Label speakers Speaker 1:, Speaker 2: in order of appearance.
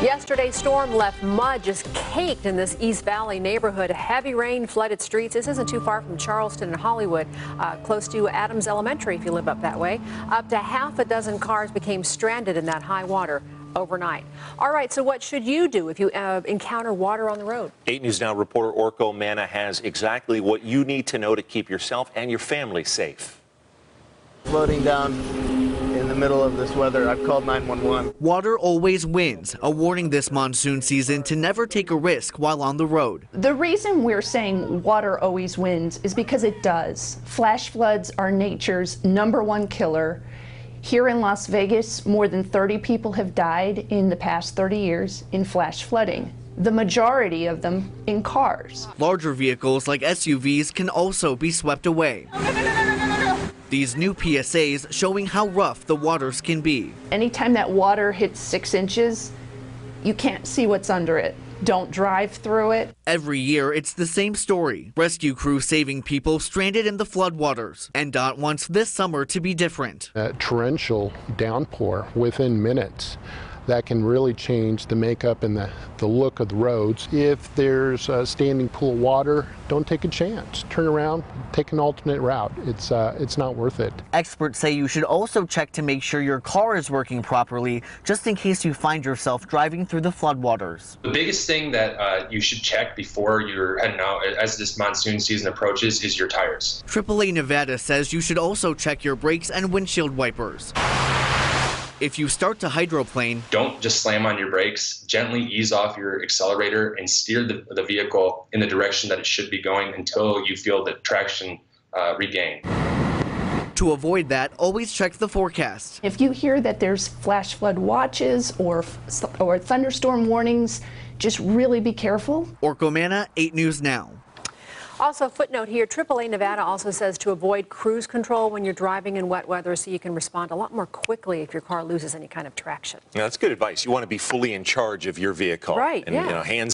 Speaker 1: Yesterday's storm left mud just caked in this East Valley neighborhood. Heavy rain flooded streets. This isn't too far from Charleston and Hollywood, close to Adams Elementary if you live up that way. Up to half a dozen cars became stranded in that high water overnight. All right, so what should you do if you encounter water on the road?
Speaker 2: 8 News Now reporter Orko Manna has exactly what you need to know to keep yourself and your family safe.
Speaker 3: Floating down in the middle of this weather, I've called 911.
Speaker 4: Water always wins, a warning this monsoon season to never take a risk while on the road.
Speaker 5: The reason we're saying water always wins is because it does. Flash floods are nature's #1 killer. Here in Las Vegas, more than 30 people have died in the past 30 years in flash flooding. The majority of them in cars.
Speaker 4: Larger vehicles like SUVs can also be swept away. These new PSAs showing how rough the waters can be.
Speaker 5: Anytime that water hits 6 inches, you can't see what's under it. Don't drive through it.
Speaker 4: Every year, it's the same story. Rescue crews saving people stranded in the floodwaters. NDOT wants this summer to be different.
Speaker 6: A torrential downpour within minutes that can really change the makeup and the look of the roads. If there's a standing pool of water, don't take a chance. Turn around, take an alternate route. It's not worth it.
Speaker 4: Experts say you should also check to make sure your car is working properly, just in case you find yourself driving through the floodwaters.
Speaker 7: The biggest thing that you should check before you're heading out as this monsoon season approaches is your tires.
Speaker 4: AAA Nevada says you should also check your brakes and windshield wipers. If you start to hydroplane,
Speaker 7: don't just slam on your brakes. Gently ease off your accelerator and steer the vehicle in the direction that it should be going until you feel the traction regain.
Speaker 4: To avoid that, always check the forecast.
Speaker 5: If you hear that there's flash flood watches or thunderstorm warnings, just really be careful.
Speaker 4: Orko Manna, 8 News Now.
Speaker 1: Also, footnote here, AAA Nevada also says to avoid cruise control when you're driving in wet weather so you can respond a lot more quickly if your car loses any kind of traction.
Speaker 2: Now, that's good advice. You want to be fully in charge of your vehicle.
Speaker 1: Right,
Speaker 2: and,
Speaker 1: yeah.
Speaker 2: Hands